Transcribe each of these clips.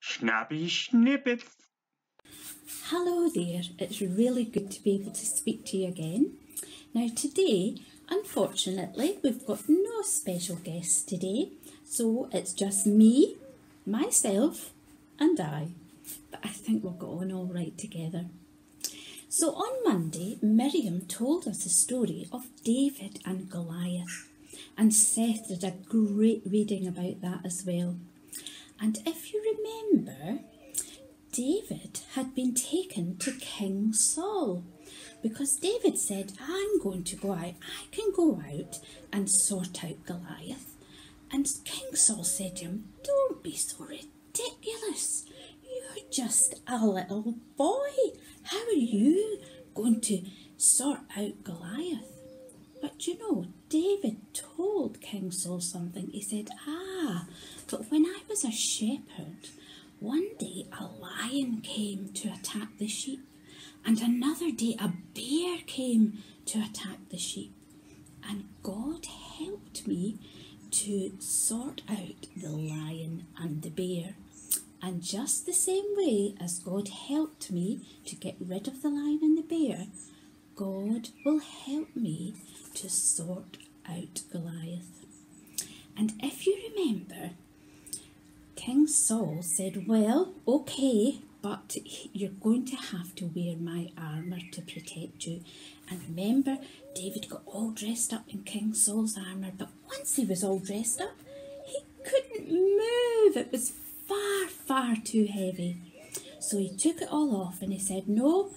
Snappy Snippets. Hello there, it's really good to be able to speak to you again. Now today, unfortunately, we've got no special guests today, so it's just me, myself and I. But I think we'll get on all right together. So on Monday, Miriam told us a story of David and Goliath, and Seth did a great reading about that as well. And if you remember, David had been taken to King Saul because David said, I'm going to go out, I can go out and sort out Goliath. And King Saul said to him, don't be so ridiculous, you're just a little boy, how are you going to sort out Goliath? But you know, David told King Saul something. He said, but when I was a shepherd, one day a lion came to attack the sheep, and another day a bear came to attack the sheep. And God helped me to sort out the lion and the bear. And just the same way as God helped me to get rid of the lion and the bear, God will help me to sort out Goliath. And if you remember, King Saul said, well, okay, but you're going to have to wear my armour to protect you. And remember, David got all dressed up in King Saul's armour, but once he was all dressed up, he couldn't move. It was far, far too heavy. So he took it all off and he said, no,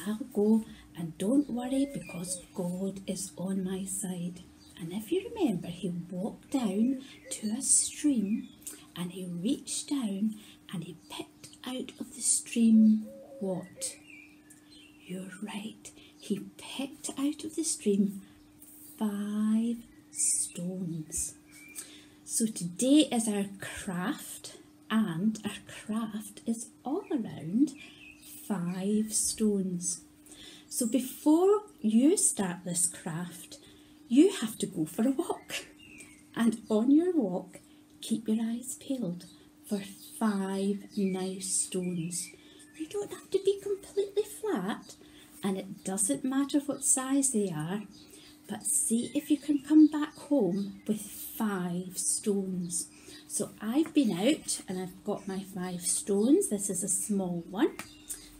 I'll go, and don't worry because God is on my side. And if you remember, he walked down to a stream and he reached down and he picked out of the stream what? You're right, he picked out of the stream 5 stones. So today is our craft, and our craft is all around 5 stones. So before you start this craft, you have to go for a walk. And on your walk, keep your eyes peeled for 5 nice stones. They don't have to be completely flat, and it doesn't matter what size they are, but see if you can come back home with 5 stones. So I've been out and I've got my 5 stones. This is a small one.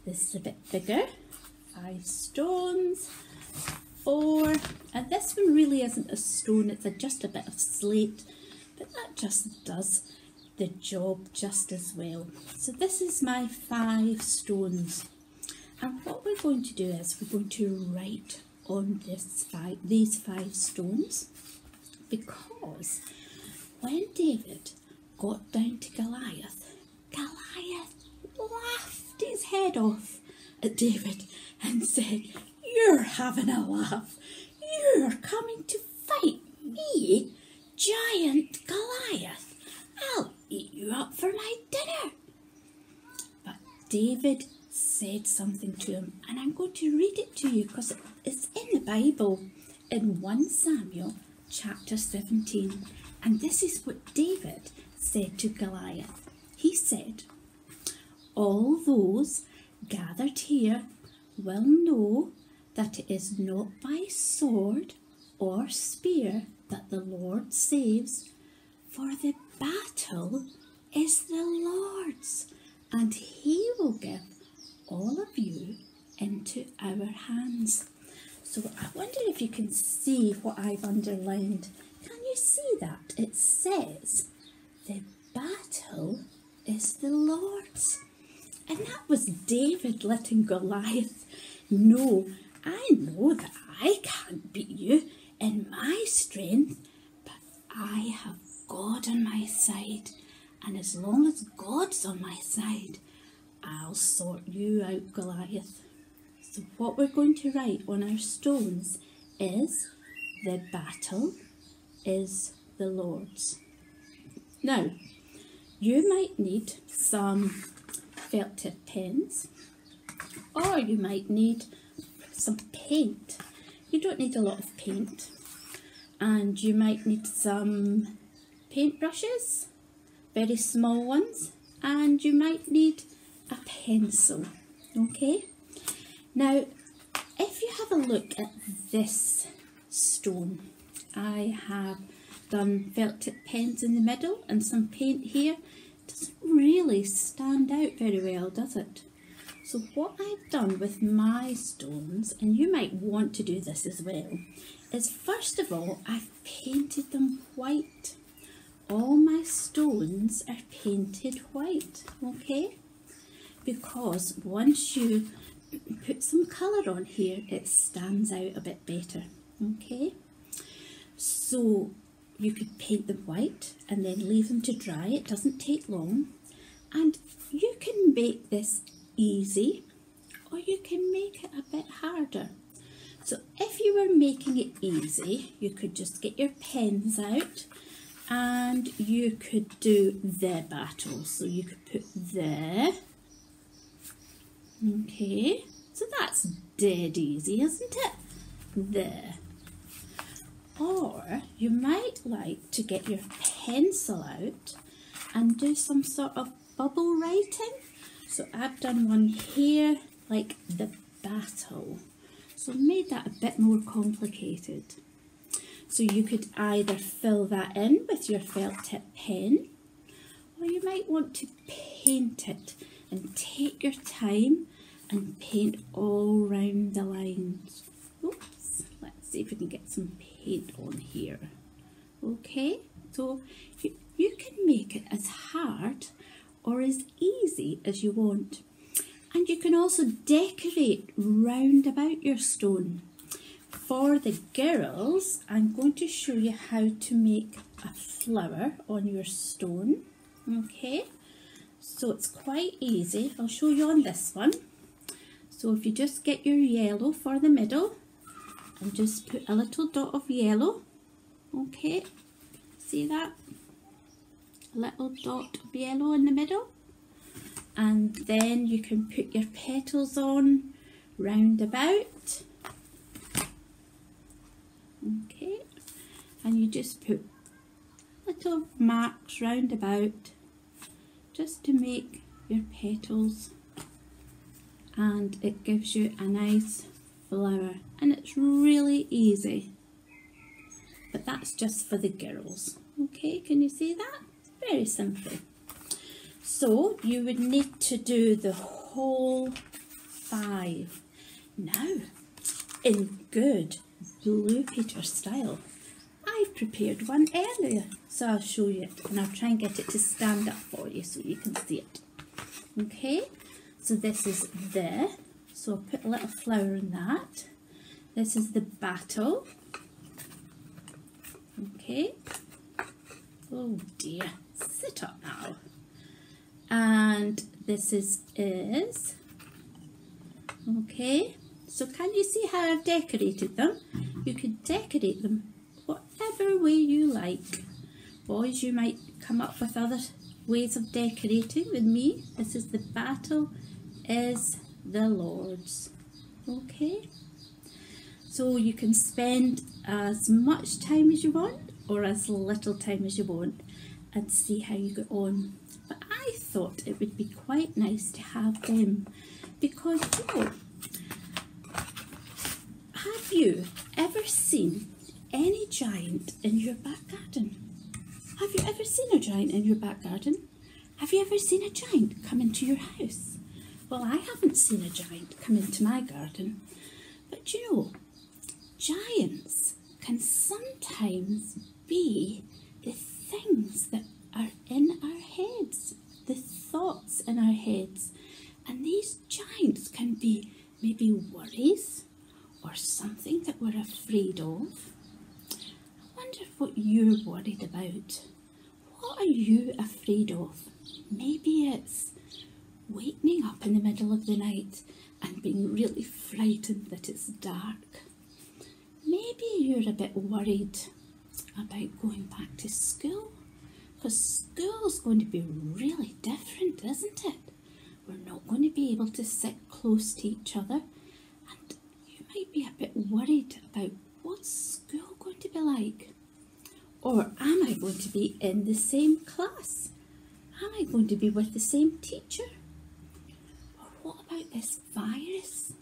This is a bit bigger. 5 stones, 4, and this one really isn't a stone, it's just a bit of slate, but that just does the job just as well. So this is my 5 stones, and what we're going to do is we're going to write on these 5 stones, because when David got down to Goliath, Goliath laughed his head off at David and said, you're having a laugh. You're coming to fight me, giant Goliath. I'll eat you up for my dinner. But David said something to him, and I'm going to read it to you because it's in the Bible in 1 Samuel chapter 17. And this is what David said to Goliath. He said, all those gathered here will know that it is not by sword or spear that the Lord saves, for the battle is the Lord's, and he will give all of you into our hands. So I wonder if you can see what I've underlined. Can you see that? It says, the battle is the Lord's. And that was David letting Goliath know, I know that I can't beat you in my strength, but I have God on my side. And as long as God's on my side, I'll sort you out, Goliath. So what we're going to write on our stones is, the battle is the Lord's. Now, you might need some felt tip pens, or you might need some paint. You don't need a lot of paint, and you might need some paint brushes, very small ones, and you might need a pencil. Okay, now if you have a look at this stone, I have done felt tip pens in the middle and some paint here. It doesn't really stand out very well, does it? So what I've done with my stones, and you might want to do this as well, is first of all I've painted them white. All my stones are painted white, okay? Because once you put some colour on here, it stands out a bit better, okay? So you could paint them white and then leave them to dry. It doesn't take long, and you can make this easy or you can make it a bit harder. So if you were making it easy, you could just get your pens out and you could do the battle. So you could put the, okay, so that's dead easy, isn't it? There. Or you might like to get your pencil out and do some sort of bubble writing. So I've done one here, like the battle. So made that a bit more complicated. So you could either fill that in with your felt tip pen, or you might want to paint it and take your time and paint all round the lines. Oops, let's see if we can get some paint on here. Okay, so you can make it as hard or as easy as you want. And you can also decorate round about your stone. For the girls, I'm going to show you how to make a flower on your stone. Okay, so it's quite easy. I'll show you on this one. So if you just get your yellow for the middle and just put a little dot of yellow. Okay, see that? A little dot of yellow in the middle. And then you can put your petals on round about. Okay, and you just put little marks round about just to make your petals, and it gives you a nice flower, and it's really easy. But that's just for the girls. Okay, can you see that? Very simple. So you would need to do the whole 5. Now, in good Blue Peter style, I've prepared one earlier, so I'll show you it, and I'll try and get it to stand up for you so you can see it. Okay, so this is the, so I'll put a little flower in that. This is the battle. Okay, oh dear, sit up now. And this is, okay, so can you see how I've decorated them? You could decorate them whatever way you like. Boys, you might come up with other ways of decorating with me. This is the battle is the Lord's. Okay, so you can spend as much time as you want or as little time as you want and see how you get on. But I thought it would be quite nice to have them because, you know, have you ever seen any giant in your back garden? Have you ever seen a giant in your back garden? Have you ever seen a giant come into your house? Well, I haven't seen a giant come into my garden. But you know, giants can sometimes be the things that are in our heads, the thoughts in our heads. And these giants can be maybe worries or something that we're afraid of. I wonder what you're worried about. What are you afraid of? Maybe it's waking up in the middle of the night and being really frightened that it's dark. Maybe you're a bit worried about going back to school, because school's going to be really different, isn't it? We're not going to be able to sit close to each other, and you might be a bit worried about what's school going to be like. Or am I going to be in the same class? Am I going to be with the same teacher? Or what about this virus?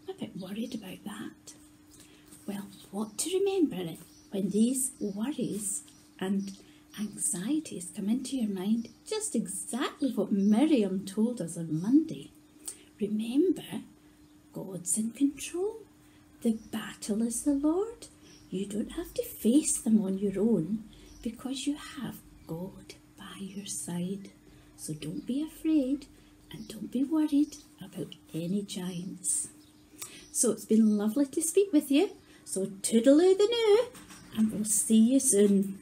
I'm a bit worried about that. Well, what to remember it when these worries and anxieties come into your mind, just exactly what Miriam told us on Monday. Remember, God's in control. The battle is the Lord. You don't have to face them on your own because you have God by your side. So don't be afraid and don't be worried about any giants. So it's been lovely to speak with you. So toodaloo the noo, and we'll see you soon.